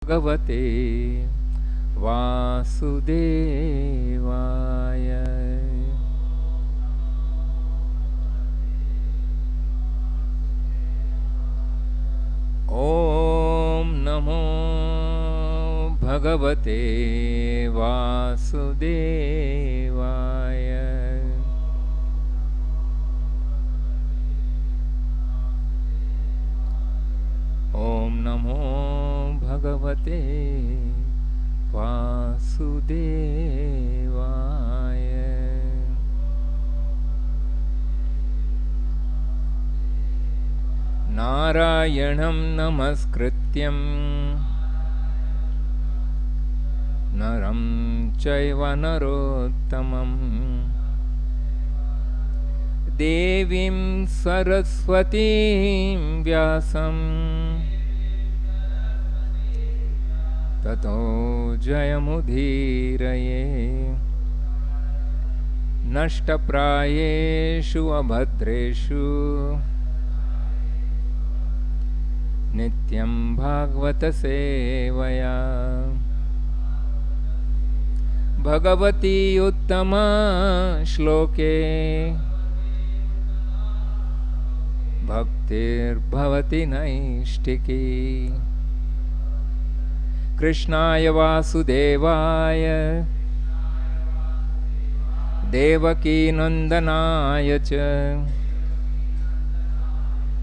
Bhagavate Vasudevaya. Om Namo Bhagavate Vasudevaya. Om Namo Bhagavate Vasudevaya. Narayanam namaskrityam naram chaiva narottamam devim saraswatim vyasam tato jayamudhiraye nashtaprayeshu abhadreshu nityam bhagavata sevaya bhagavati uttama shloke bhaktir bhavati naishtiki krishnaya vasudevaya devaki nandanaya cha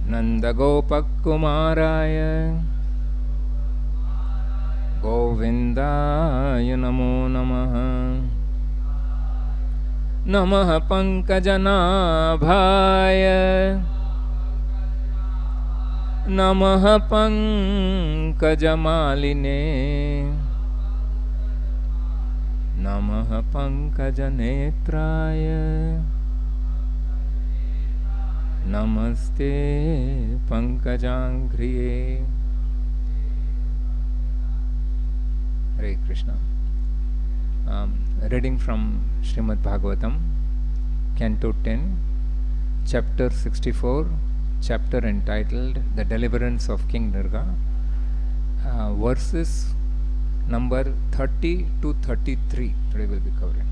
Nandagopakumaraya Govindaya namo namaha Namaha pankajanabhaya Namaha pankajamaline Namaha pankajanetraya Namaste Pankajangriye. Hare Krishna. Reading from Srimad Bhagavatam, Canto 10, Chapter 64, chapter entitled The Deliverance of King Nirga, verses number 30 to 33. Today we will be covering.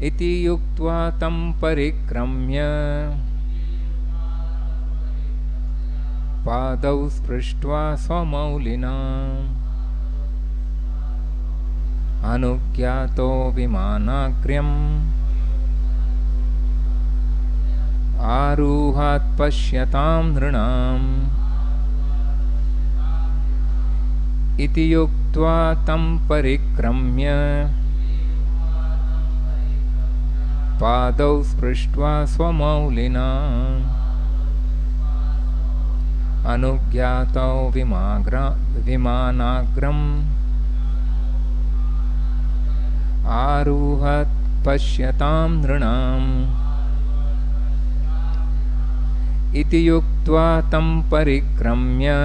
इति युक्त्वा तं परिक्रम्य पादौ स्पृष्ट्वा स्वमौलिना अनुज्ञातो विमानाग्र्यम् आरुहात् पश्यतां नृणाम् इति युक्त्वा तं परिक्रम्य पादौ स्पृष्ट्वा स्वमौलिना अनुज्ञातौ विमानाग्रम् आरुहत् पश्यतां नृणाम् इति युक्त्वा तं परिक्रम्य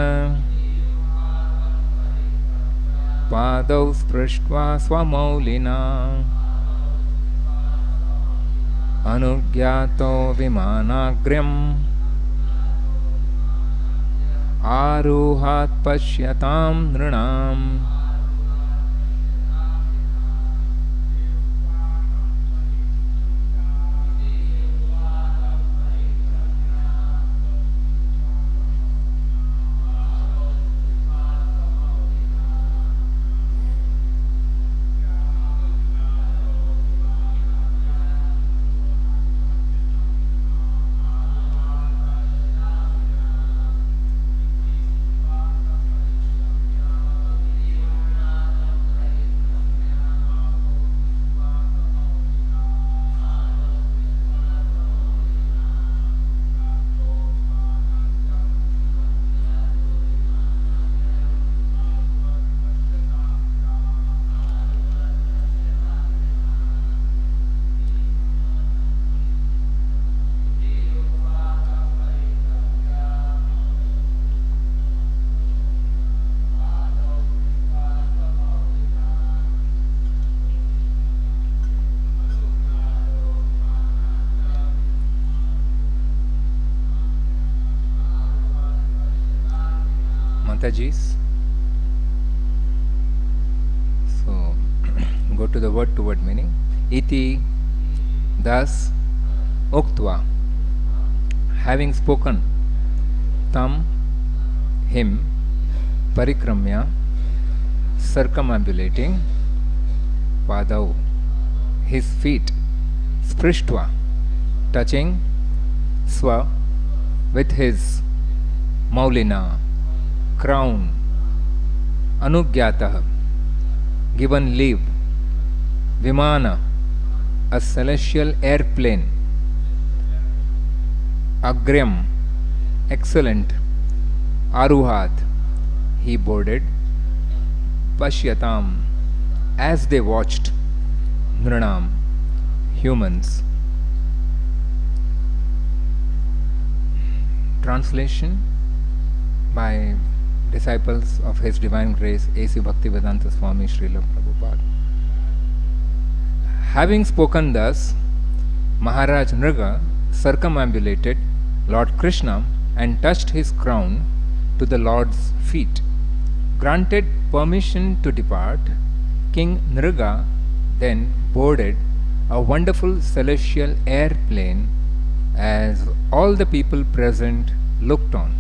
पादौ स्पृष्ट्वा स्वमौलिना अनुज्ञातो विमानाग्र्यम् आरुहात् पश्यतां नृणाम् Matajis. So, go to the word meaning. Iti, thus, uktva, having spoken, tam, him, parikramya, circumambulating, padau, his feet, sprishtva, touching, swa, with his maulina, crown, anugyatah, given leave, vimana, a celestial airplane, agryam, excellent, aruhat, he boarded, pashyatam, as they watched, nranam, humans. Translation by disciples of His Divine Grace A.C. Bhaktivedanta Swami Prabhupada. Having spoken thus, Maharaj Nriga circumambulated Lord Krishna and touched his crown to the Lord's feet. Granted permission to depart, King Nriga then boarded a wonderful celestial airplane as all the people present looked on.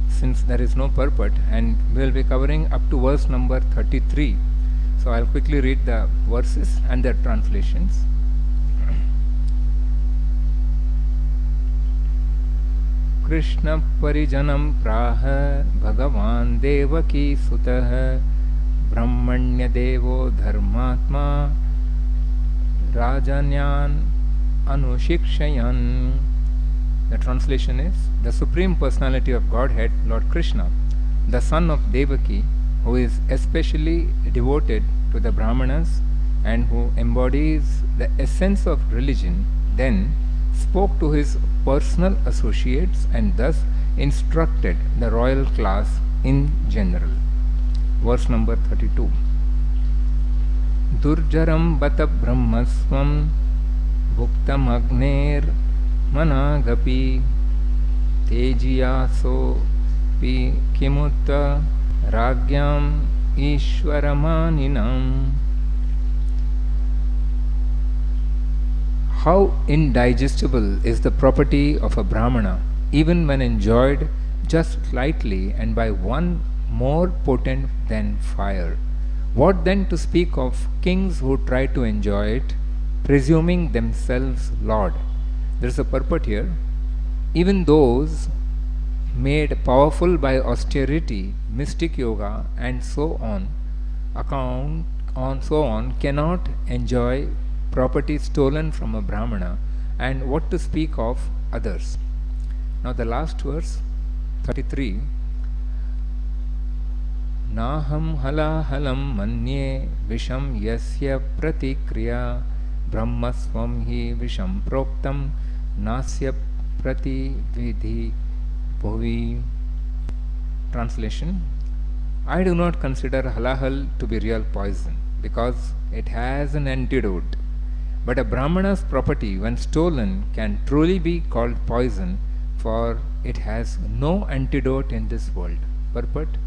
Since there is no purport, and we will be covering up to verse number 33, so I will quickly read the verses and their translations. Krishna Parijanam Praha Bhagavan Devaki Sutah Brahmanya Devo Dharmatma Rajanyan Anushikshayan. The translation is: the Supreme Personality of Godhead, Lord Krishna, the son of Devaki, who is especially devoted to the Brahmanas and who embodies the essence of religion, then spoke to his personal associates and thus instructed the royal class in general. Verse number 32. Durjaram bata brahmaswam bhuktam agner managapi tejiyaso pi kimutta ragyam ishwaramaninam. How indigestible is the property of a Brahmana, even when enjoyed just slightly and by one more potent than fire. What then to speak of kings who try to enjoy it, presuming themselves Lord? There is a purport here. Even those made powerful by austerity, mystic yoga, and so on, cannot enjoy property stolen from a Brahmana, and what to speak of others. Now the last verse, 33. Naham halahalam manye visham yasya pratikriya brahmaswam hi visham proktam nasya pratividhi bhuvi. Translation: I do not consider halahal to be real poison because it has an antidote. But a Brahmana's property, when stolen, can truly be called poison, for it has no antidote in this world. Purport: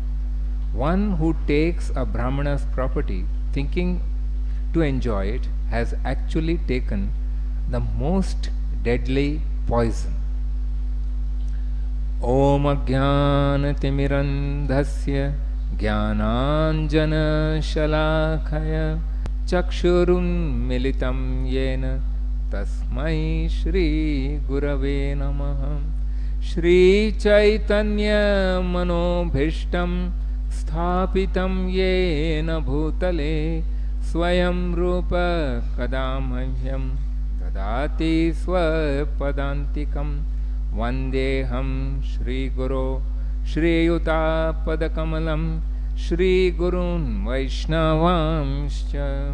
one who takes a Brahmana's property thinking to enjoy it has actually taken the most deadly poison. Om Ajnanatimirandhasya Jnananjana Shalakaya Chakshurun Militam Yena Tasmai Shri Gurave Namaha. Shri Chaitanya Manobhishtam Sthapitam Yena Bhutale Swayam Rupa Kadamahyam Dadati Swapadantikam Vandeham Shri Guru Shri Yuta Padakamalam Shri Gurun Vaishnavamscha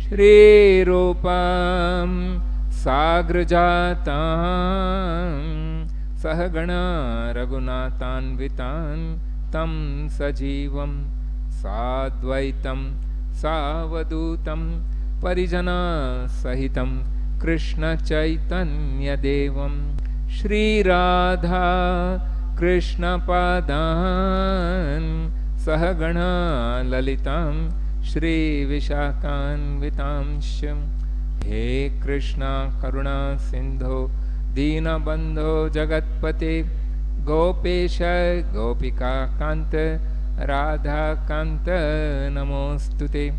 Shri Rupam Sagrajatam Sahagana Raghunathanvitan Tam Sajivam Sadvaitam Savadutam Parijana Sahitam Krishna Chaitanya Devam Shri Radha Krishna Padan Sahagana Lalitam Shri Vishakhan Sham. He Krishna Karuna Sindho Dina Bandho Jagatpate Gopesha Gopika Kanta Radha Kanta Namostute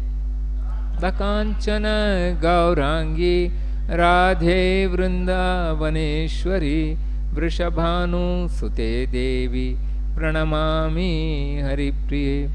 Dakanchana Gaurangi Radhe Vrindavaneshwari Vrishabhanu Sute Devi Pranamami Haripriye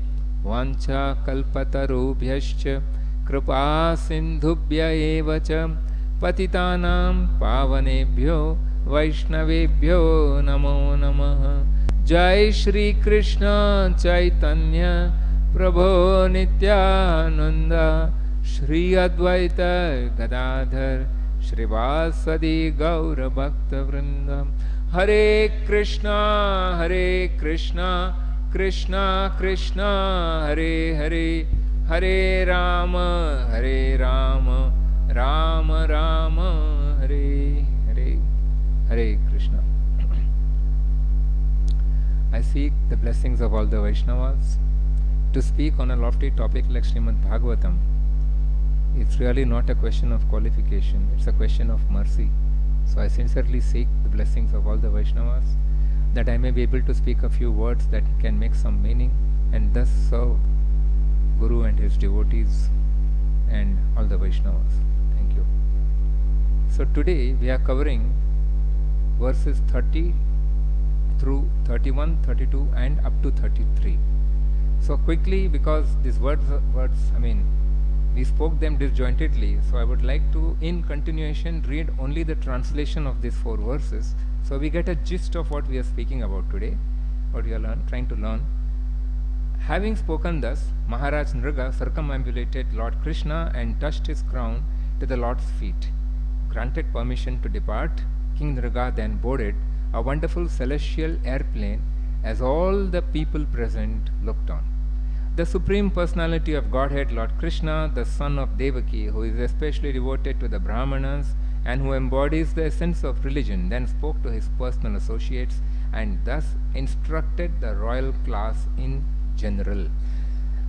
Vancha Kalpatarubhyascha Kripa Sindhubhya Evacha Patitanam Pavanebhyo Vaishnavebhyo Namo Namaha. Jai Shri Krishna Chaitanya Prabhu Nityananda Shri Advaita Gadadhar Shrivasadi Gaura Bhakta Vrinda. Hare Krishna Krishna Krishna Hare Hare Hare Rama Rama Rama Hare Hare. Hare Krishna. I seek the blessings of all the Vaishnavas. To speak on a lofty topic like Srimad Bhagavatam, it's really not a question of qualification, it's a question of mercy. So I sincerely seek the blessings of all the Vaishnavas, that I may be able to speak a few words that can make some meaning and thus serve Guru and his devotees and all the Vaishnavas. Thank you. So today we are covering verses 30 through 31, 32 and up to 33. So quickly, because these words, we spoke them disjointedly, so I would like to, in continuation, read only the translation of these 4 verses, so we get a gist of what we are speaking about today, what we are trying to learn. Having spoken thus, Maharaj Nriga circumambulated Lord Krishna and touched his crown to the Lord's feet. Granted permission to depart, King Nriga then boarded a wonderful celestial airplane as all the people present looked on. The Supreme Personality of Godhead, Lord Krishna, the son of Devaki, who is especially devoted to the Brahmanas and who embodies the essence of religion, then spoke to his personal associates and thus instructed the royal class in general.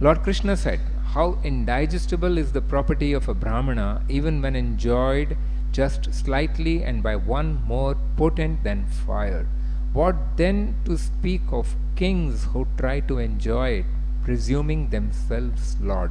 Lord Krishna said, "How indigestible is the property of a Brahmana even when enjoyed just slightly and by one more potent than fire. What then to speak of kings who try to enjoy it, presuming themselves Lord?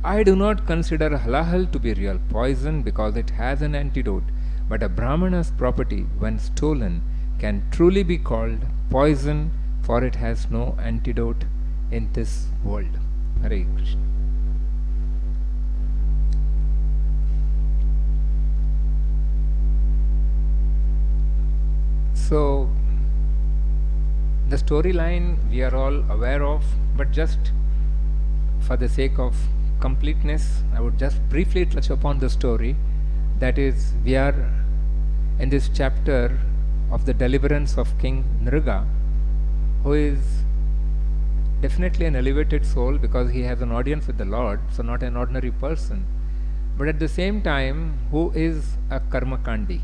I do not consider halal to be real poison because it has an antidote, but a Brahmana's property, when stolen, can truly be called poison, for it has no antidote in this world." Hare Krishna. So, the storyline we are all aware of, but just for the sake of completeness, I would just briefly touch upon the story. That is, we are in this chapter of the deliverance of King Nriga, who is definitely an elevated soul because he has an audience with the Lord, so not an ordinary person, but at the same time who is a Karmakandi.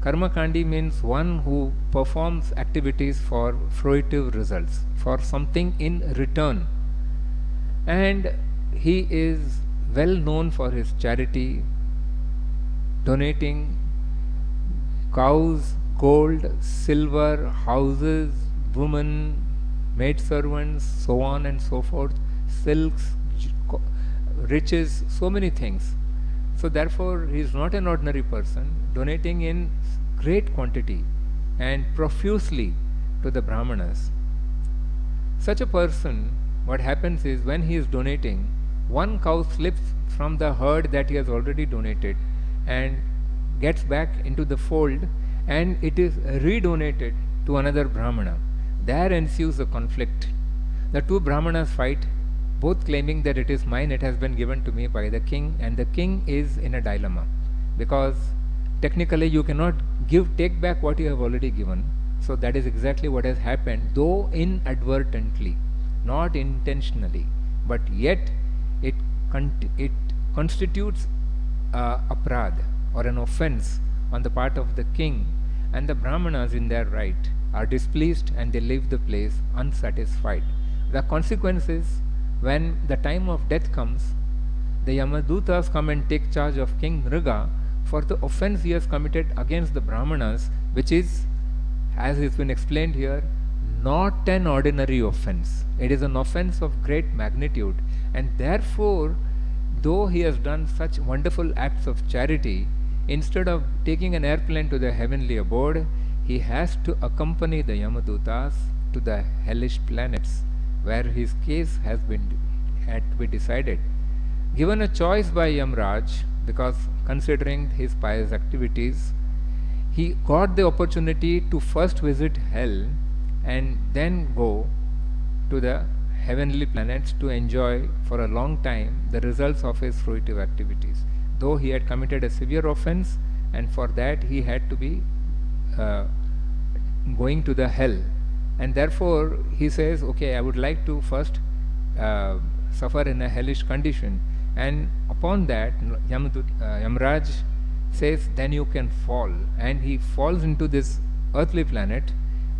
Karmakandi means one who performs activities for fruitive results, for something in return. And he is well known for his charity, donating cows, gold, silver, houses, women, maidservants, so on and so forth, silks, riches, so many things. So therefore he is not an ordinary person, donating in great quantity and profusely to the Brahmanas. Such a person, what happens is, when he is donating, one cow slips from the herd that he has already donated and gets back into the fold, and it is redonated to another Brahmana. There ensues a conflict. The two Brahmanas fight, both claiming that it is mine, it has been given to me by the king, and the king is in a dilemma because technically you cannot take back what you have already given. So that is exactly what has happened, though inadvertently, not intentionally, but yet it constitutes aparad or an offense on the part of the king, and the Brahmanas in their right are displeased and they leave the place unsatisfied. The consequence is, when the time of death comes, the Yamadutas come and take charge of King Nriga for the offense he has committed against the Brahmanas, which is, as has been explained here, not an ordinary offense. It is an offense of great magnitude, and therefore, though he has done such wonderful acts of charity, instead of taking an airplane to the heavenly abode, he has to accompany the Yamadutas to the hellish planets, where his case had to be decided. Given a choice by Yamraj, because considering his pious activities, he got the opportunity to first visit hell and then go to the heavenly planets to enjoy for a long time the results of his fruitive activities. Though he had committed a severe offense, and for that he had to be going to the hell, and therefore he says, okay, I would like to first suffer in a hellish condition, and upon that Yamraj says, then you can fall, and he falls into this earthly planet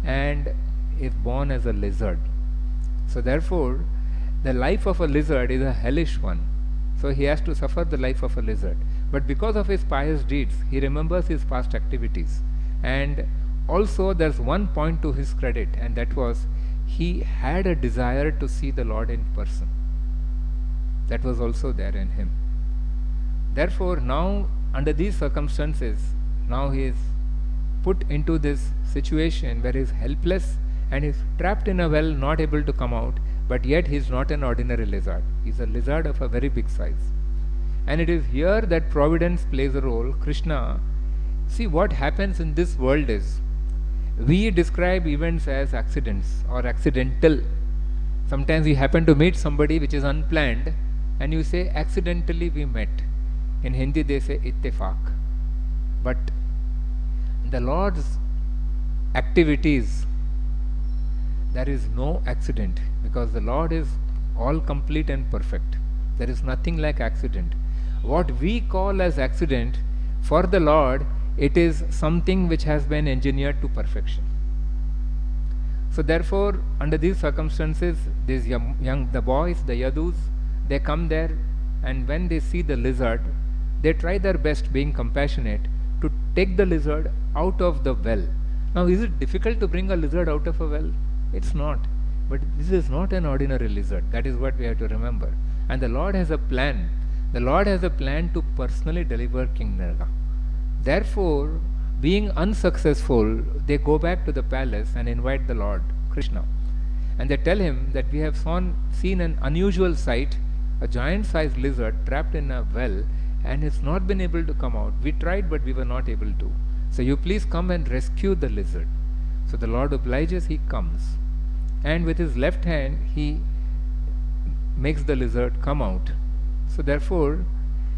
and is born as a lizard. So therefore the life of a lizard is a hellish one, so he has to suffer the life of a lizard. But because of his pious deeds, he remembers his past activities, and also there's one point to his credit, and that was he had a desire to see the Lord in person. That was also there in him. Therefore now, under these circumstances, now he is put into this situation where he is helpless and is trapped in a well, not able to come out, but yet he is not an ordinary lizard. He is a lizard of a very big size. And it is here that providence plays a role. Krishna, see, what happens in this world is, we describe events as accidents or accidental. Sometimes we happen to meet somebody which is unplanned, and you say, accidentally we met. In Hindi they say ittefaq. But the Lord's activities, there is no accident, because the Lord is all complete and perfect. There is nothing like accident. What we call as accident, for the Lord, it is something which has been engineered to perfection. So therefore, under these circumstances, these the boys, the yadus, they come there, and when they see the lizard, they try their best, being compassionate, to take the lizard out of the well. Now, is it difficult to bring a lizard out of a well? It's not. But this is not an ordinary lizard. That is what we have to remember. And the Lord has a plan. The Lord has a plan to personally deliver King Nriga. Therefore, being unsuccessful, they go back to the palace and invite the Lord, Krishna. And they tell him that we have seen an unusual sight, a giant-sized lizard trapped in a well, and it's not been able to come out. We tried, but we were not able to. So you please come and rescue the lizard. So the Lord obliges, he comes. And with his left hand, he makes the lizard come out. So therefore,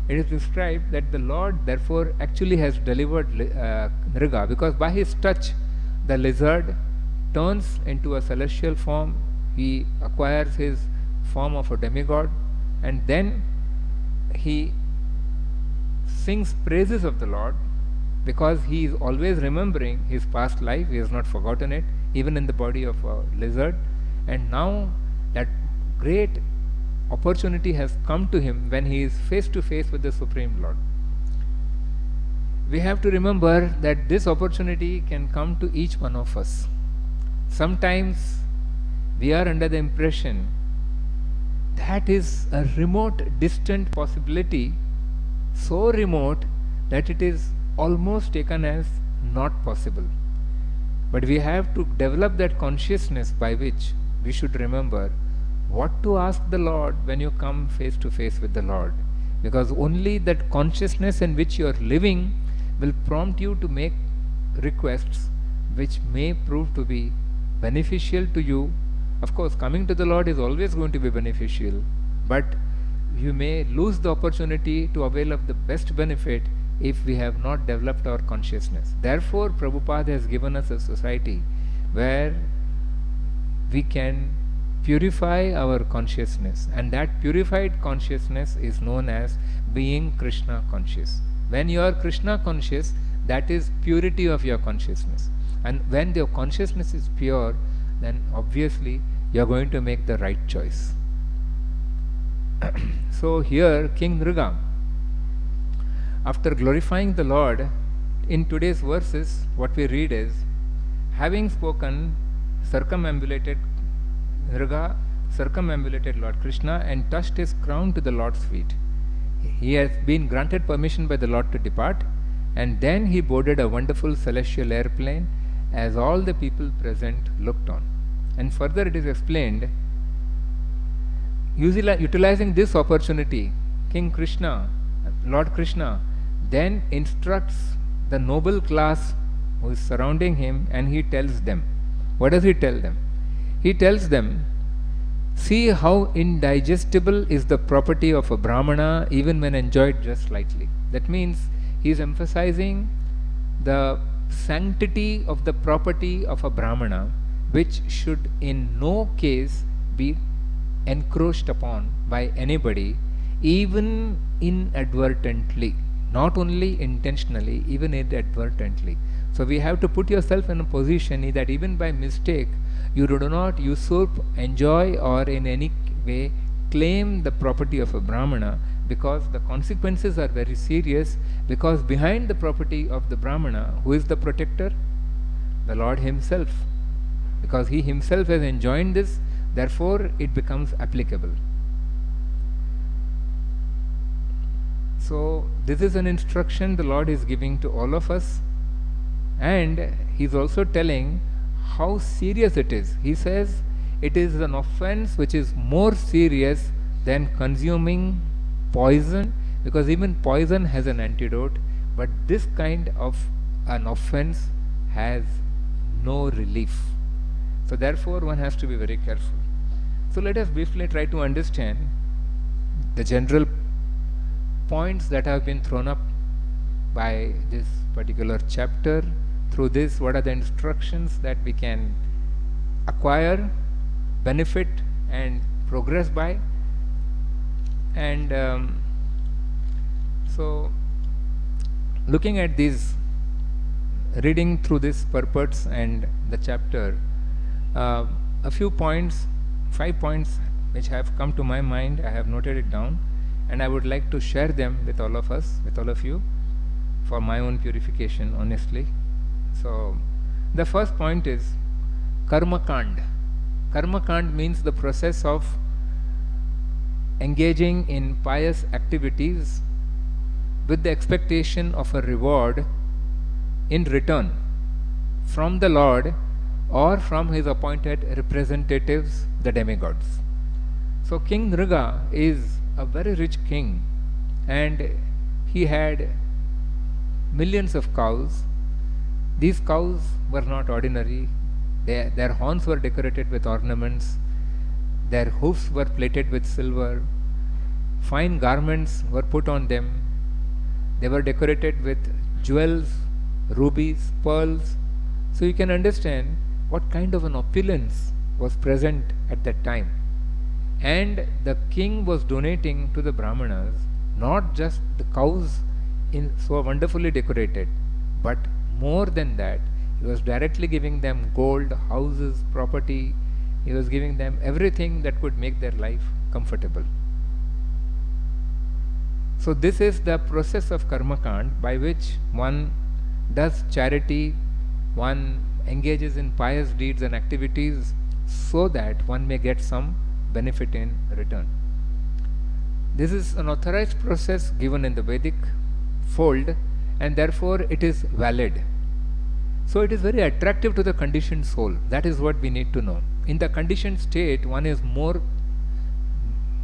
it is described that the Lord therefore actually has delivered Nriga, because by his touch, the lizard turns into a celestial form. He acquires his form of a demigod, and then he sings praises of the Lord, because he is always remembering his past life. He has not forgotten it, even in the body of a lizard. And now that great opportunity has come to him when he is face to face with the Supreme Lord. We have to remember that this opportunity can come to each one of us. Sometimes we are under the impression that is a remote, distant possibility, so remote that it is almost taken as not possible. But we have to develop that consciousness by which we should remember what to ask the Lord when you come face to face with the Lord, because only that consciousness in which you are living will prompt you to make requests which may prove to be beneficial to you. Of course, coming to the Lord is always going to be beneficial, but you may lose the opportunity to avail of the best benefit if we have not developed our consciousness. Therefore, Prabhupada has given us a society where we can purify our consciousness, and that purified consciousness is known as being Krishna conscious. When you are Krishna conscious, that is purity of your consciousness. And when your consciousness is pure, then obviously you are going to make the right choice. So here King Nriga, after glorifying the Lord, in today's verses what we read is, having spoken, circumambulated Nriga circumambulated Lord Krishna and touched his crown to the Lord's feet. He has been granted permission by the Lord to depart, and then he boarded a wonderful celestial airplane as all the people present looked on. And further it is explained, utilizing this opportunity, King Krishna, Lord Krishna, then instructs the noble class who is surrounding him, and he tells them, what does he tell them? He tells them, see how indigestible is the property of a Brahmana even when enjoyed just lightly. That means he is emphasizing the sanctity of the property of a Brahmana, which should in no case be encroached upon by anybody, even inadvertently, not only intentionally, even inadvertently. So we have to put yourself in a position that even by mistake you do not usurp, enjoy, or in any way claim the property of a Brahmana, because the consequences are very serious, because behind the property of the Brahmana, who is the protector? The Lord himself. Because he himself has enjoined this, therefore it becomes applicable. So this is an instruction the Lord is giving to all of us, and he is also telling how serious it is. He says it is an offense which is more serious than consuming poison, because even poison has an antidote, but this kind of an offense has no relief. So therefore one has to be very careful. So let us briefly try to understand the general points that have been thrown up by this particular chapter. Through this, what are the instructions that we can acquire, benefit and progress by? And so looking at these, reading through this purports and the chapter, a few points, 5 points which have come to my mind, I have noted it down, and I would like to share them with all of us, with all of you, for my own purification, honestly. So the first point is Karmakand. Karmakand means the process of engaging in pious activities with the expectation of a reward in return from the Lord or from his appointed representatives, the demigods. So King Nriga is a very rich king, and he had millions of cows. These cows were not ordinary. Their horns were decorated with ornaments, their hoofs were plated with silver, fine garments were put on them, they were decorated with jewels, rubies, pearls. So you can understand what kind of an opulence was present at that time. And the king was donating to the Brahmanas not just the cows so wonderfully decorated, but more than that, he was directly giving them gold, houses, property. He was giving them everything that could make their life comfortable. So this is the process of Karmakand, by which one does charity, one engages in pious deeds and activities so that one may get some benefit in return. This is an authorized process given in the Vedic fold, and therefore it is valid. So it is very attractive to the conditioned soul. That is what we need to know. In the conditioned state, one is more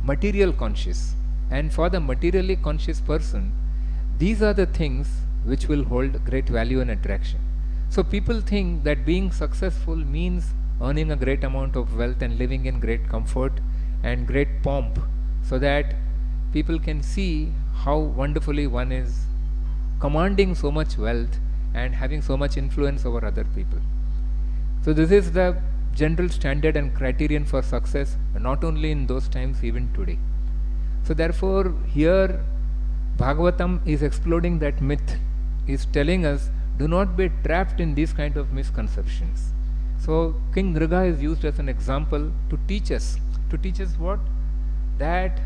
material conscious, and for the materially conscious person, these are the things which will hold great value and attraction. So people think that being successful means earning a great amount of wealth and living in great comfort and great pomp, so that people can see how wonderfully one is commanding so much wealth and having so much influence over other people. So this is the general standard and criterion for success, not only in those times, even today. So therefore here Bhagavatam is exploding that myth, is telling us, Do not be trapped in these kind of misconceptions. So King Nriga is used as an example to teach us. To teach us what? That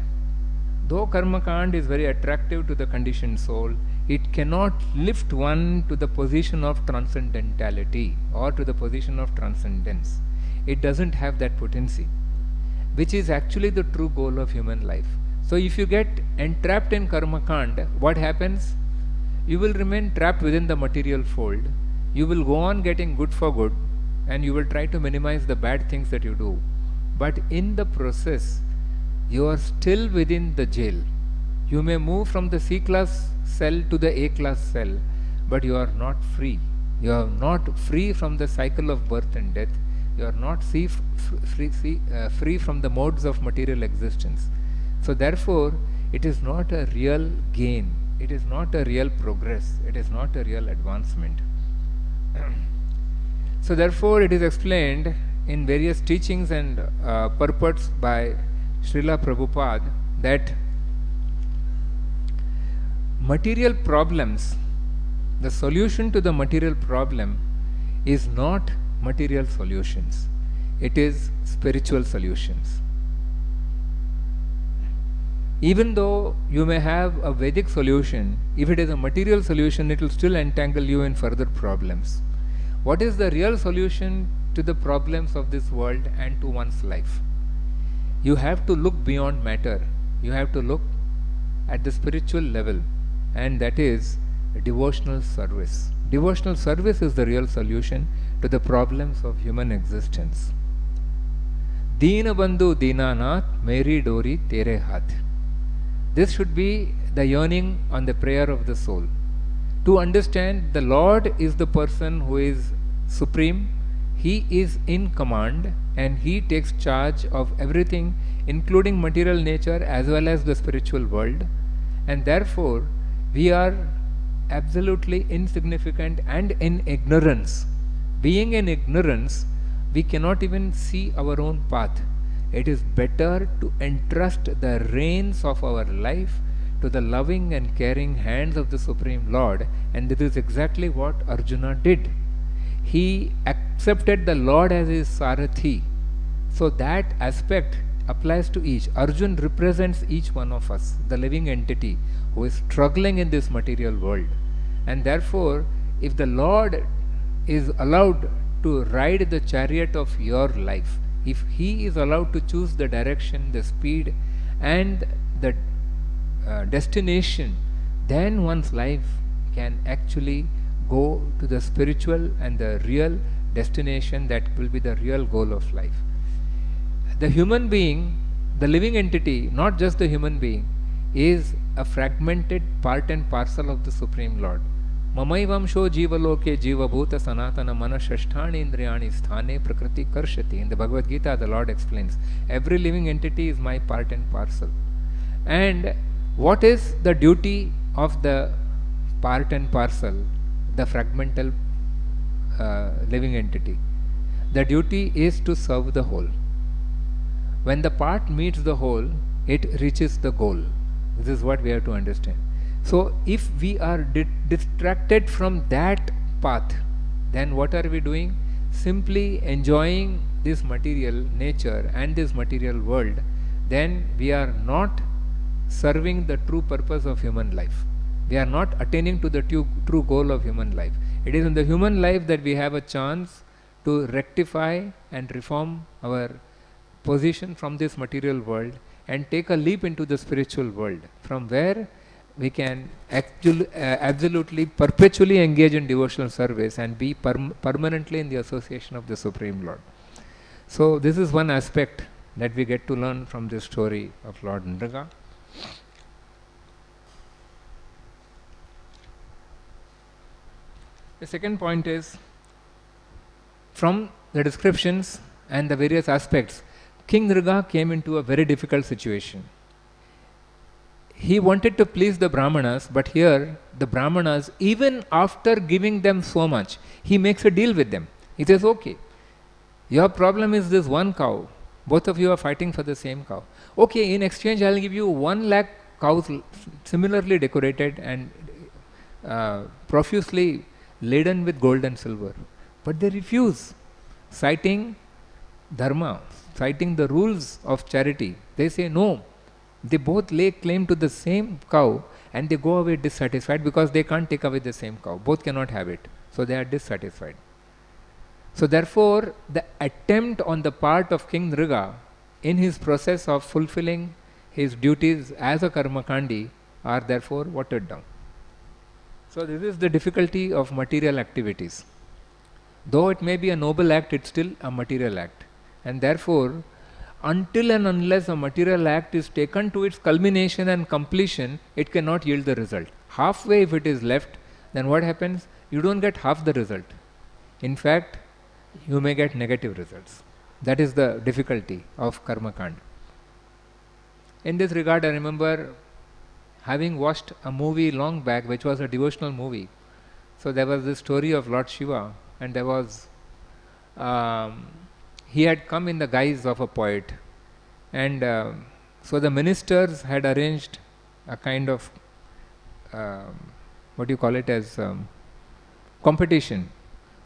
though Karmakand is very attractive to the conditioned soul, it cannot lift one to the position of transcendentality or to the position of transcendence. It doesn't have that potency, which is actually the true goal of human life. So if you get entrapped in Karmakand, what happens? You will remain trapped within the material fold. You will go on getting good for good, and you will try to minimize the bad things that you do. But in the process, you are still within the jail. You may move from the C class cell to the A class cell, but you are not free. You are not free from the cycle of birth and death. You are not free from the modes of material existence. So therefore, it is not a real gain. It is not a real progress. It is not a real advancement. So therefore, it is explained in various teachings and purports by Srila Prabhupada that material problems, the solution to the material problem is not material solutions. It is spiritual solutions. Even though you may have a Vedic solution, if it is a material solution, it will still entangle you in further problems. What is the real solution to the problems of this world and to one's life? You have to look beyond matter. You have to look at the spiritual level, and that is devotional service. Devotional service is the real solution to the problems of human existence. Deena Bandhu Deenanath Meri Dori Tere Hath. This should be the yearning on the prayer of the soul. To understand the Lord is the person who is supreme, He is in command, and He takes charge of everything, including material nature as well as the spiritual world, and therefore we are absolutely insignificant and in ignorance. Being in ignorance, we cannot even see our own path. It is better to entrust the reins of our life to the loving and caring hands of the Supreme Lord, and this is exactly what Arjuna did. He accepted the Lord as his Sarathi. So that aspect applies to each. Arjun represents each one of us, the living entity who is struggling in this material world. And therefore, if the Lord is allowed to ride the chariot of your life, if He is allowed to choose the direction, the speed and the destination, then one's life can actually go to the spiritual and the real destination that will be the real goal of life. The human being, the living entity, not just the human being, is a fragmented part and parcel of the Supreme Lord. Mamaivamsho jivaloke jivabhuta sanatana manashasthani indriyani sthane prakriti karshati. In the Bhagavad Gita, the Lord explains, every living entity is my part and parcel. And what is the duty of the part and parcel, the fragmental living entity? The duty is to serve the whole. When the part meets the whole, it reaches the goal. This is what we have to understand. So if we are distracted from that path, then what are we doing? Simply enjoying this material nature and this material world, then we are not serving the true purpose of human life. We are not attaining to the true goal of human life. It is in the human life that we have a chance to rectify and reform our position from this material world and take a leap into the spiritual world, from where we can absolutely perpetually engage in devotional service and be permanently in the association of the Supreme Lord. So this is one aspect that we get to learn from this story of Lord Nriga. The second point is, from the descriptions and the various aspects, King Nriga came into a very difficult situation. He wanted to please the Brahmanas, but here the Brahmanas, even after giving them so much, he makes a deal with them. He says, okay, your problem is this one cow. Both of you are fighting for the same cow. Okay, in exchange I will give you 1 lakh cows similarly decorated and profusely laden with gold and silver. But they refuse, citing dharma, citing the rules of charity. They say no. They both lay claim to the same cow and they go away dissatisfied because they can't take away the same cow. Both cannot have it. So they are dissatisfied. So therefore, the attempt on the part of King Nriga in his process of fulfilling his duties as a Karmakandi are therefore watered down. So this is the difficulty of material activities. Though it may be a noble act, it's still a material act. And therefore, until and unless a material act is taken to its culmination and completion, it cannot yield the result. Halfway if it is left, then what happens? You don't get half the result. In fact, you may get negative results. That is the difficulty of Karmakand. In this regard, I remember having watched a movie long back, which was a devotional movie. So there was this story of Lord Shiva, and there was he had come in the guise of a poet, and so the ministers had arranged a kind of what do you call it as competition,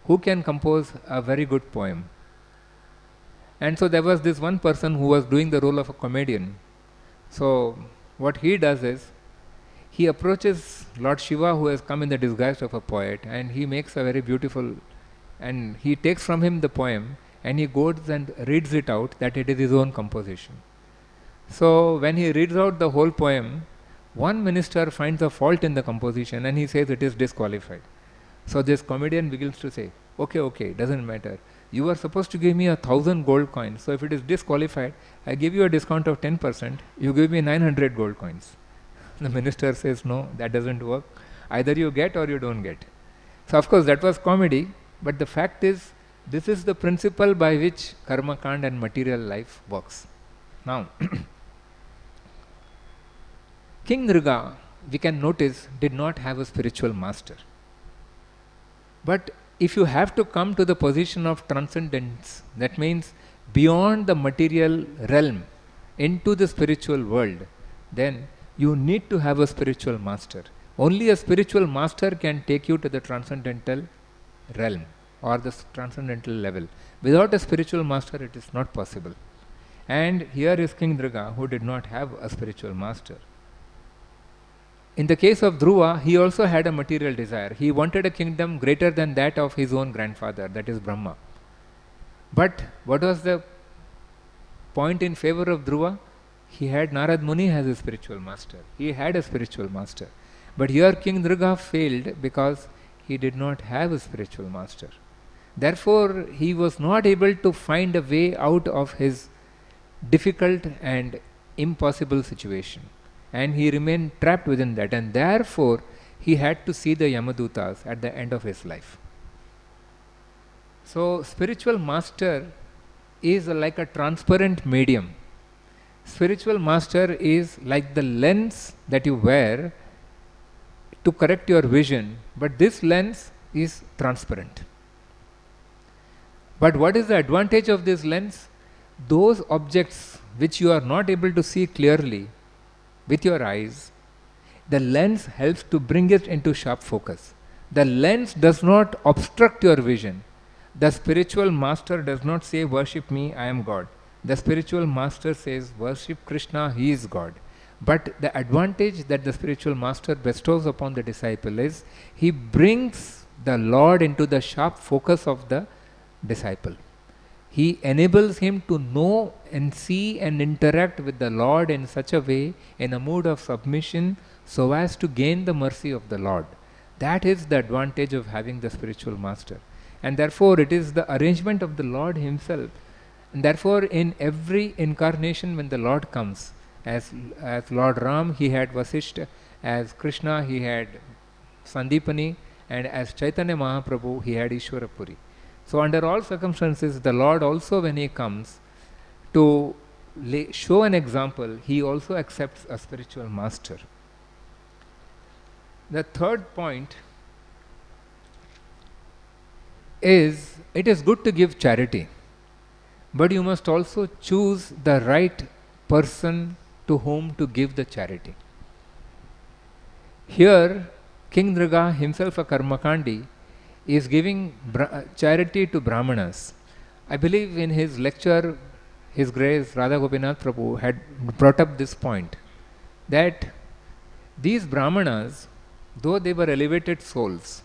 who can compose a very good poem. And so there was this one person who was doing the role of a comedian. So what he does is, he approaches Lord Shiva, who has come in the disguise of a poet, and he makes a very beautiful, and he takes from him the poem and he goes and reads it out that it is his own composition. So when he reads out the whole poem, one minister finds a fault in the composition and he says it is disqualified. So this comedian begins to say, okay, doesn't matter. You are supposed to give me 1,000 gold coins. So if it is disqualified, I give you a discount of 10%. You give me 900 gold coins. The minister says, no, that doesn't work. Either you get or you don't get. So of course that was comedy, but the fact is, this is the principle by which Karmakand and material life works. Now, King Nriga, we can notice, did not have a spiritual master. But if you have to come to the position of transcendence, that means beyond the material realm into the spiritual world, then you need to have a spiritual master. Only a spiritual master can take you to the transcendental realm or the transcendental level. Without a spiritual master, it is not possible. And here is King Nriga, who did not have a spiritual master. In the case of Dhruva, he also had a material desire. He wanted a kingdom greater than that of his own grandfather, that is Brahma. But what was the point in favor of Dhruva? He had Narad Muni as a spiritual master. He had a spiritual master. But here King Nriga failed because he did not have a spiritual master. Therefore, he was not able to find a way out of his difficult and impossible situation. And he remained trapped within that, and therefore he had to see the Yamadutas at the end of his life. So spiritual master is like a transparent medium. Spiritual master is like the lens that you wear to correct your vision, but this lens is transparent. But what is the advantage of this lens? Those objects which you are not able to see clearly with your eyes, the lens helps to bring it into sharp focus. The lens does not obstruct your vision. The spiritual master does not say, worship me, I am God. The spiritual master says, worship Krishna, he is God. But the advantage that the spiritual master bestows upon the disciple is, he brings the Lord into the sharp focus of the disciple. He enables him to know and see and interact with the Lord in such a way, in a mood of submission, so as to gain the mercy of the Lord. That is the advantage of having the spiritual master. And therefore it is the arrangement of the Lord himself. And therefore in every incarnation when the Lord comes, as Lord Ram he had Vasishta, as Krishna he had Sandipani, and as Chaitanya Mahaprabhu he had Ishwarapuri. So under all circumstances, the Lord also, when he comes to show an example, he also accepts a spiritual master. The third point is, it is good to give charity, but you must also choose the right person to whom to give the charity. Here, King Nriga, himself a Karmakandi, is giving charity to Brahmanas. I believe in his lecture, His Grace Radha Gopinath Prabhu had brought up this point, that these Brahmanas, though they were elevated souls,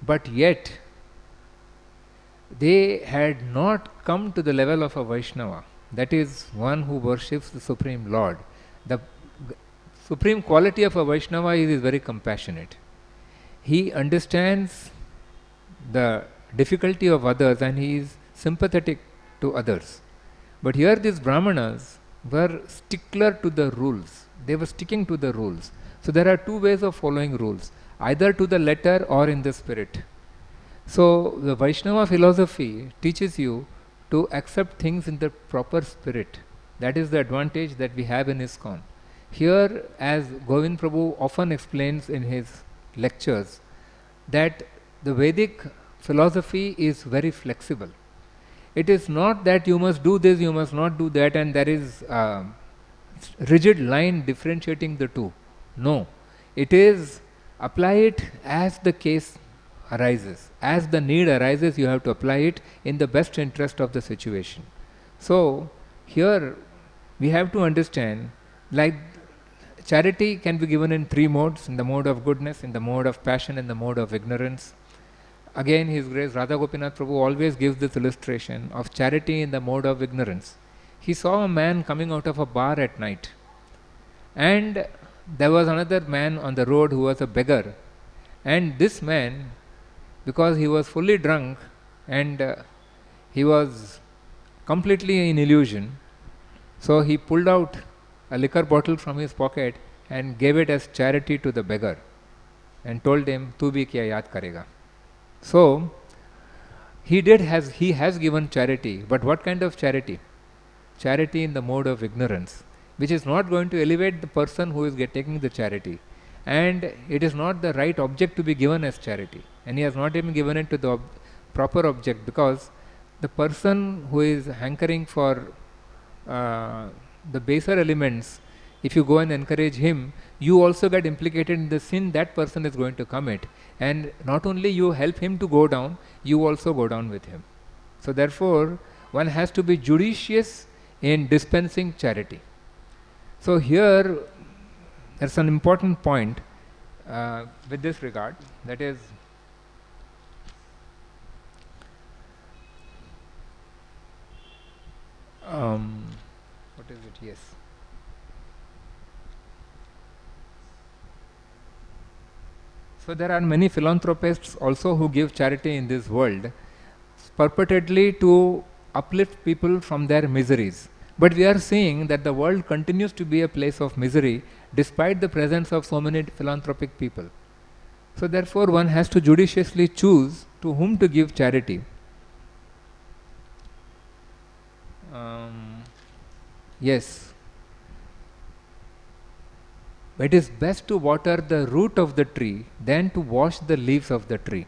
but yet they had not come to the level of a Vaishnava, that is, one who worships the Supreme Lord. The supreme quality of a Vaishnava is he is very compassionate. He understands the difficulty of others and he is sympathetic to others. But here these Brahmanas were stickler to the rules. They were sticking to the rules. So there are two ways of following rules, either to the letter or in the spirit. So the Vaishnava philosophy teaches you to accept things in the proper spirit. That is the advantage that we have in ISKCON. Here, as Govind Prabhu often explains in his lectures, that the Vedic philosophy is very flexible. It is not that you must do this, you must not do that, and there is a rigid line differentiating the two. No, it is apply it as the case arises. As the need arises, you have to apply it in the best interest of the situation. So, here we have to understand, like charity can be given in three modes: in the mode of goodness, in the mode of passion, in the mode of ignorance. Again, His Grace Radha Gopinath Prabhu always gives this illustration of charity in the mode of ignorance. He saw a man coming out of a bar at night, and there was another man on the road who was a beggar, and this man, because he was fully drunk and he was completely in illusion, so he pulled out a liquor bottle from his pocket and gave it as charity to the beggar and told him, "Tu bhi kya yaad karega." So he has given charity, but what kind of charity? Charity in the mode of ignorance, which is not going to elevate the person who is taking the charity, and it is not the right object to be given as charity, and he has not even given it to the proper object, because the person who is hankering for the baser elements, if you go and encourage him, you also get implicated in the sin that person is going to commit, and not only you help him to go down, you also go down with him. So therefore one has to be judicious in dispensing charity. So here there's an important point with this regard, that is, what is it? Yes. So there are many philanthropists also who give charity in this world, purportedly to uplift people from their miseries. But we are seeing that the world continues to be a place of misery despite the presence of so many philanthropic people. So therefore one has to judiciously choose to whom to give charity. Yes. It is best to water the root of the tree than to wash the leaves of the tree.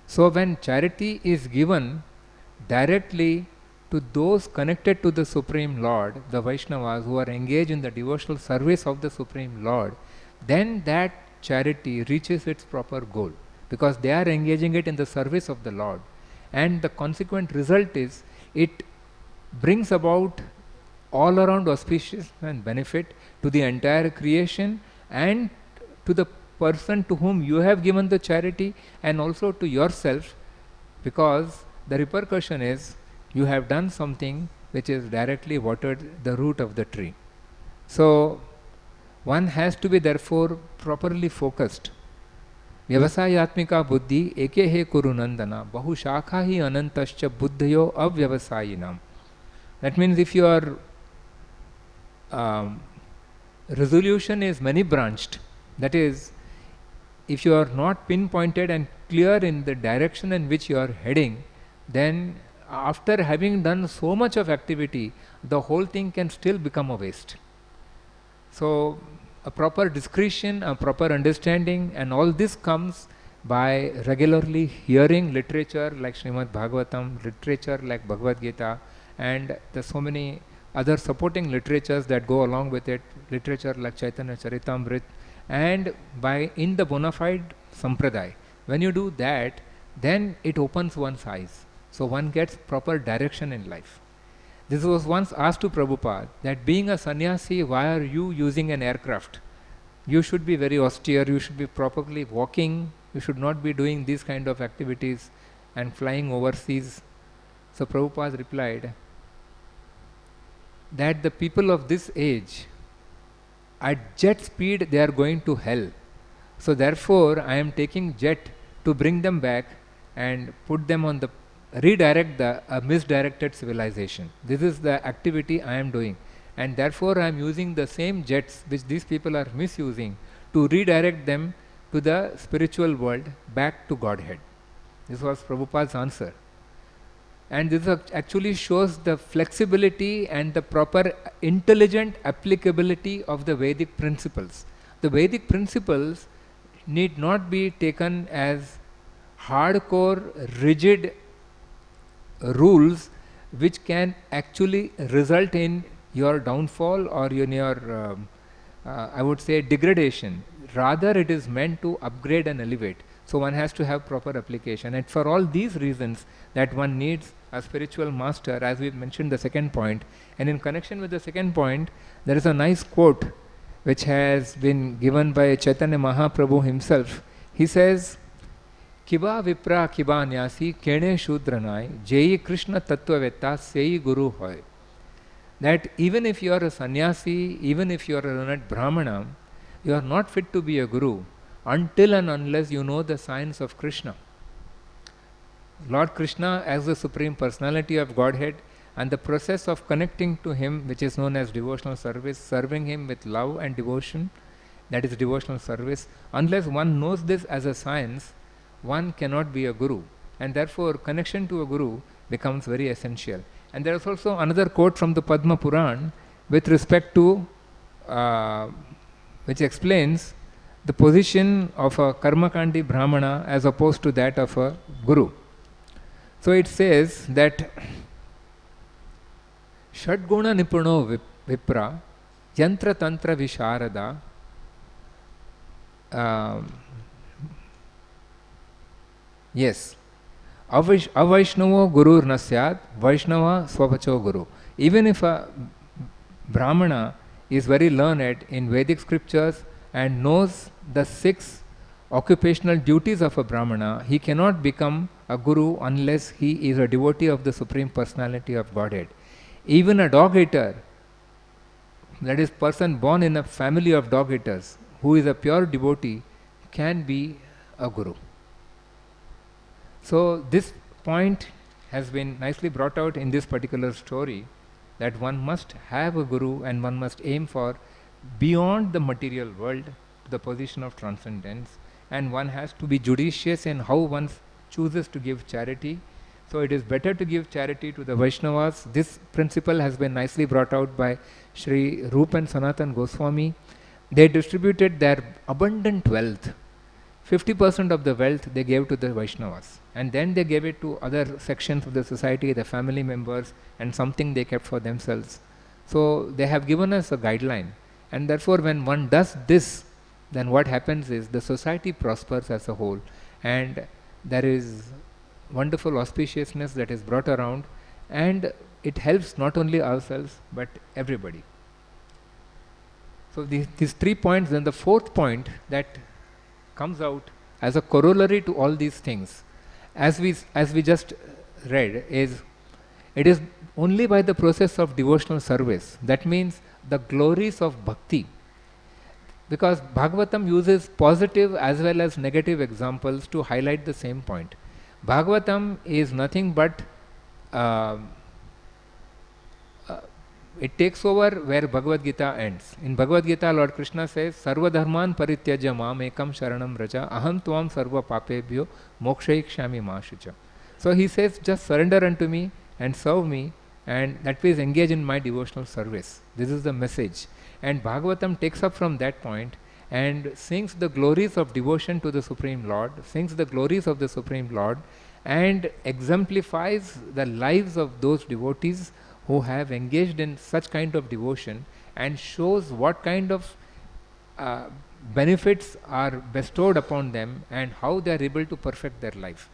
So when charity is given directly to those connected to the Supreme Lord, the Vaishnavas who are engaged in the devotional service of the Supreme Lord, then that charity reaches its proper goal, because they are engaging it in the service of the Lord, and the consequent result is it brings about all around auspicious and benefit to the entire creation and to the person to whom you have given the charity, and also to yourself, because the repercussion is you have done something which is directly watered the root of the tree. So one has to be therefore properly focused. Vyavasayatmika buddhi eke he kuru nandana bahu shakha hi anantascha buddhayo avyavasayinam. That means if your resolution is many branched, that is, if you are not pinpointed and clear in the direction in which you are heading, then after having done so much of activity, the whole thing can still become a waste. So a proper discretion, a proper understanding, and all this comes by regularly hearing literature like Srimad Bhagavatam, literature like Bhagavad Gita, and there's so many other supporting literatures that go along with it, literature like Chaitanya Charitamrit, and by in the bona fide sampradaya. When you do that, then it opens one's eyes. So one gets proper direction in life. This was once asked to Prabhupada that being a sannyasi, why are you using an aircraft? You should be very austere, you should be properly walking, you should not be doing these kind of activities and flying overseas. So Prabhupada replied that the people of this age, at jet speed they are going to hell. So therefore I am taking jet to bring them back and put them on the redirect the misdirected civilization. This is the activity I am doing, and therefore I am using the same jets which these people are misusing to redirect them to the spiritual world, back to Godhead. This was Prabhupada's answer. And this actually shows the flexibility and the proper intelligent applicability of the Vedic principles. The Vedic principles need not be taken as hardcore, rigid rules which can actually result in your downfall or in your, I would say, degradation. Rather, it is meant to upgrade and elevate. So one has to have proper application. And for all these reasons that one needs a spiritual master, as we mentioned the second point. And in connection with the second point, there is a nice quote which has been given by Chaitanya Mahaprabhu himself. He says, Kiba Vipra Kiba Nyasi Kene Shudranai Jai Krishna Tattvavetta Sei Guru Hoy. That even if you are a sannyasi, even if you are a learned Brahmana, you are not fit to be a guru until and unless you know the science of Krishna. Lord Krishna as the Supreme Personality of Godhead, and the process of connecting to Him, which is known as devotional service, serving Him with love and devotion, that is devotional service. Unless one knows this as a science, one cannot be a guru, and therefore connection to a guru becomes very essential. And there is also another quote from the Padma Puran with respect to which explains the position of a Karmakandi Brahmana as opposed to that of a guru. So it says that Shadguna Nipuno Vipra Yantra Tantra Visharada yes, Avaishnavo Gurur Nasyad Vaishnava Swavacho Guru. Even if a Brahmana is very learned in Vedic scriptures and knows the 6 occupational duties of a Brahmana, he cannot become a guru unless he is a devotee of the Supreme Personality of Godhead. Even a dog eater, that is person born in a family of dog eaters, who is a pure devotee, can be a guru. So this point has been nicely brought out in this particular story, that one must have a guru and one must aim for beyond the material world, the position of transcendence, and one has to be judicious in how one chooses to give charity. So it is better to give charity to the Vaishnavas. This principle has been nicely brought out by Sri Rupa and Sanatan Goswami. They distributed their abundant wealth. 50% of the wealth they gave to the Vaishnavas, and then they gave it to other sections of the society, the family members, and something they kept for themselves. So they have given us a guideline, and therefore when one does this, then what happens is the society prospers as a whole, and there is wonderful auspiciousness that is brought around, and it helps not only ourselves but everybody. So these 3 points. Then the fourth point that comes out as a corollary to all these things, as we just read, is it is only by the process of devotional service, that means the glories of bhakti, because Bhagavatam uses positive as well as negative examples to highlight the same point. Bhagavatam is nothing but it takes over where Bhagavad Gita ends. In Bhagavad Gita, Lord Krishna says, Sarva dharman parityajya mam ekam sharanam raja aham tvam sarva papebhyo mokshayikshami ma shucha. So he says, just surrender unto me and serve me, and that means engage in my devotional service. This is the message. And Bhagavatam takes up from that point and sings the glories of devotion to the Supreme Lord, sings the glories of the Supreme Lord, and exemplifies the lives of those devotees who have engaged in such kind of devotion, and shows what kind of benefits are bestowed upon them and how they are able to perfect their life.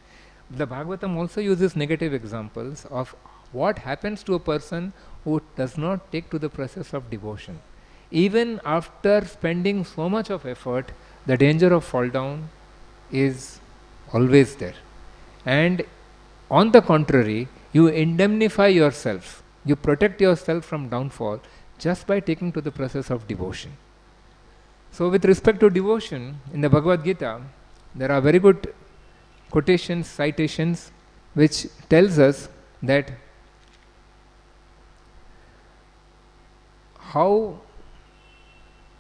the Bhagavatam also uses negative examples of what happens to a person who does not take to the process of devotion. Even after spending so much of effort, the danger of fall down is always there. And on the contrary, you indemnify yourself, you protect yourself from downfall just by taking to the process of devotion. So with respect to devotion, in the Bhagavad Gita, there are very good quotations, citations, which tells us that how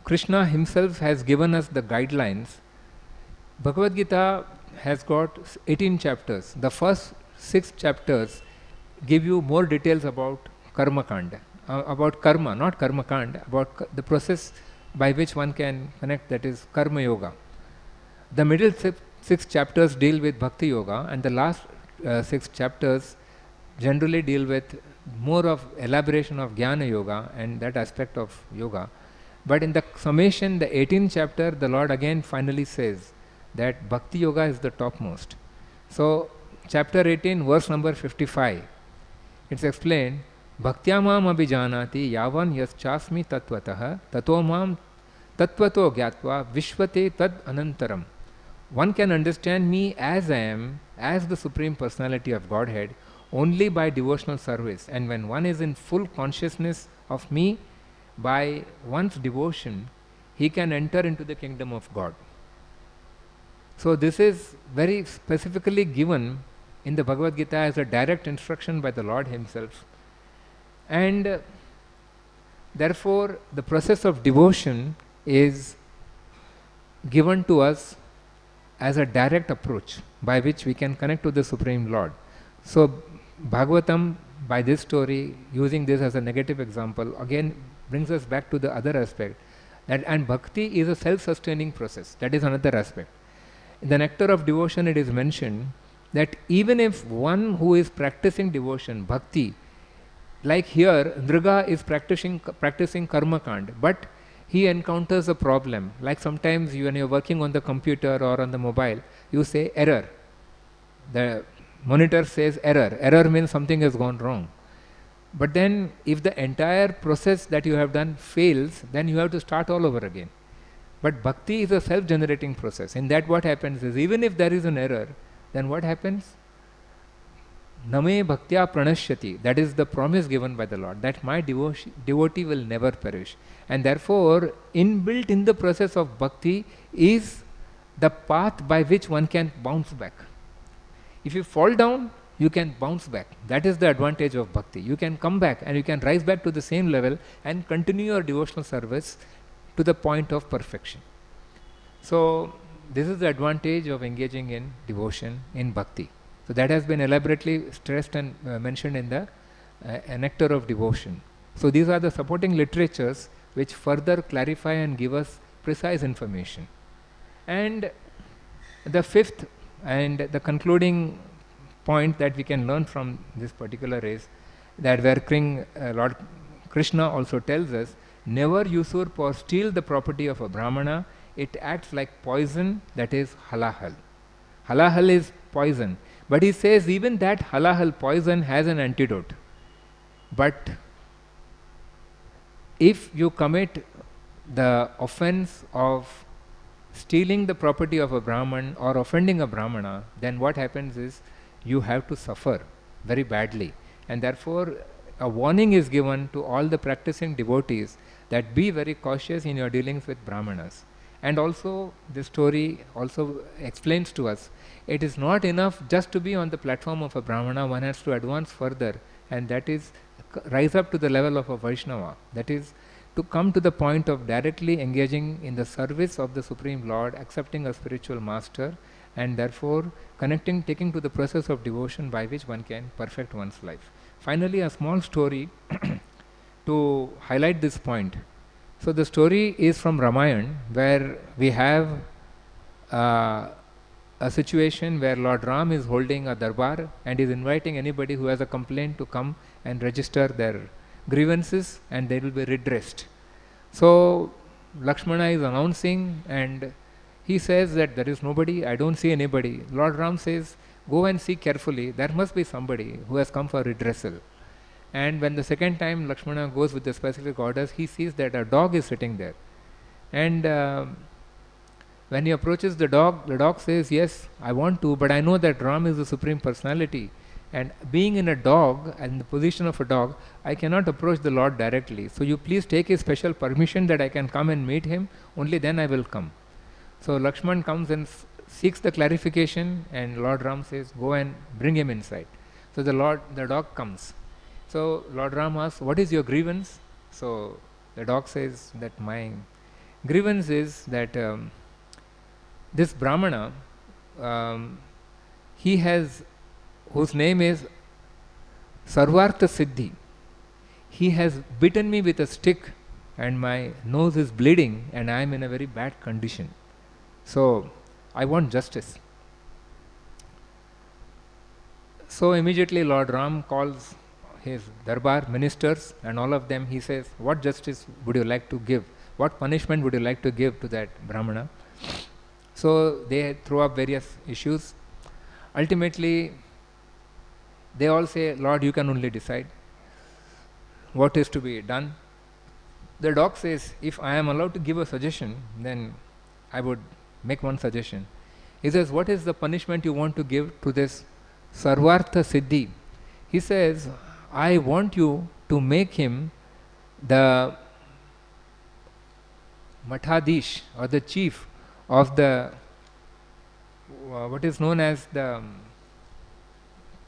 Krishna himself has given us the guidelines. Bhagavad Gita has got 18 chapters. The first 6 chapters give you more details about Karmakand, about karma, not Karmakand, about the process by which one can connect, that is Karma Yoga. The middle 6 chapters deal with bhakti-yoga, and the last 6 chapters generally deal with more of elaboration of jnana yoga and that aspect of yoga. But in the summation, the 18th chapter, the Lord again finally says that bhakti yoga is the topmost. So chapter 18, verse number 55, it's explained, Bhaktya mam abhijanati yavan yaschasmi tatvatah tato mam tatvato gyatva vishvate tad anantaram. One can understand me as I am, as the Supreme Personality of Godhead, only by devotional service. And when one is in full consciousness of me, by one's devotion, he can enter into the kingdom of God. So this is very specifically given in the Bhagavad Gita as a direct instruction by the Lord himself. And therefore the process of devotion is given to us as a direct approach by which we can connect to the Supreme Lord. So Bhagavatam, by this story, using this as a negative example, again brings us back to the other aspect, that and bhakti is a self-sustaining process. That is another aspect. In the nectar of devotion, it is mentioned that even if one who is practicing devotion, bhakti, like here, Nriga is practicing Karmakand, but he encounters a problem. Like sometimes when you are working on the computer or on the mobile, you say error. The monitor says error. Error means something has gone wrong. But then if the entire process that you have done fails, then you have to start all over again. But bhakti is a self-generating process. In that what happens is, even if there is an error, then what happens? Name bhaktya pranashyati. That is the promise given by the Lord, that my devotee will never perish. And therefore, inbuilt in the process of bhakti is the path by which one can bounce back. If you fall down, you can bounce back. That is the advantage of bhakti. You can come back and you can rise back to the same level and continue your devotional service to the point of perfection. So this is the advantage of engaging in devotion, in bhakti. So that has been elaborately stressed and mentioned in the nectar of devotion. So these are the supporting literatures which further clarify and give us precise information. And the fifth and the concluding point that we can learn from this particular is that where Lord Krishna also tells us, never usurp or steal the property of a Brahmana. It acts like poison, that is halahal. Halahal is poison. But he says even that halahal poison has an antidote. But if you commit the offense of stealing the property of a Brahman or offending a Brahmana, then what happens is you have to suffer very badly. And therefore a warning is given to all the practicing devotees that be very cautious in your dealings with Brahmanas. And also this story also explains to us, it is not enough just to be on the platform of a Brahmana, one has to advance further, and that is rise up to the level of a Vaishnava. That is to come to the point of directly engaging in the service of the Supreme Lord, accepting a spiritual master, and therefore taking to the process of devotion by which one can perfect one's life. Finally, a small story to highlight this point. So the story is from Ramayana, where we have a situation where Lord Ram is holding a darbar and is inviting anybody who has a complaint to come and register their grievances, and they will be redressed. So Lakshmana is announcing and he says that there is nobody, I don't see anybody. Lord Ram says, go and see carefully, there must be somebody who has come for redressal. And when the second time Lakshmana goes with the specific orders, he sees that a dog is sitting there. And when he approaches the dog says, yes, I want to, but I know that Ram is the Supreme Personality. And being in a dog, in the position of a dog, I cannot approach the Lord directly. So you please take a special permission that I can come and meet him, only then I will come. So Lakshman comes and seeks the clarification, and Lord Ram says, go and bring him inside. So the dog comes. So Lord Ram asks, what is your grievance? So the dog says that my grievance is that this Brahmana, whose name is Sarvartha Siddhi, he has bitten me with a stick and my nose is bleeding and I am in a very bad condition. So I want justice. So immediately Lord Ram calls his darbar ministers, and all of them, he says, what justice would you like to give? What punishment would you like to give to that Brahmana? So they throw up various issues. Ultimately, they all say, Lord, you can only decide what is to be done. The dog says, if I am allowed to give a suggestion, then I would make one suggestion. He says, what is the punishment you want to give to this Sarvartha Siddhi? He says, I want you to make him the Mathadish, or the chief of the what is known as the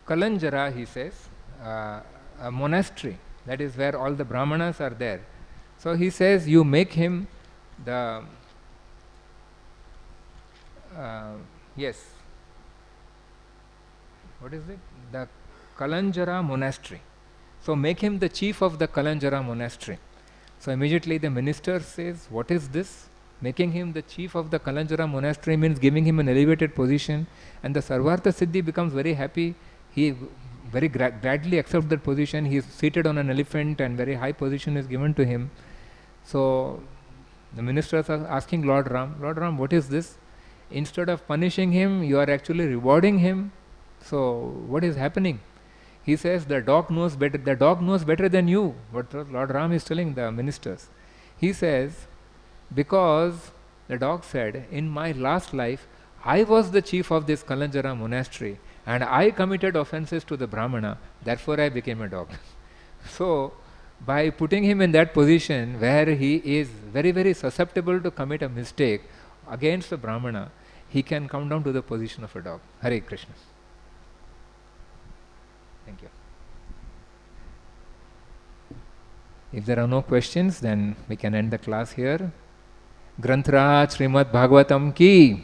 Kalanjara, he says, a monastery. That is where all the Brahmanas are there. So he says, you make him the what is it? The Kalanjara monastery. So make him the chief of the Kalanjara monastery. So immediately the minister says, what is this? Making him the chief of the Kalanjara monastery means giving him an elevated position, and the Sarvartha Siddhi becomes very happy. He very gladly accepts that position. He is seated on an elephant and very high position is given to him. So the ministers are asking Lord Ram, what is this? Instead of punishing him, you are actually rewarding him. So what is happening? He says, the dog knows better than you. What Lord Ram is telling the ministers. He says, because the dog said, in my last life, I was the chief of this Kalanjara monastery and I committed offenses to the Brahmana, therefore I became a dog. So, by putting him in that position where he is very, very susceptible to commit a mistake against the Brahmana, he can come down to the position of a dog. Hare Krishna. Thank you. If there are no questions, then we can end the class here. Granthra Srimad Bhagavatam ki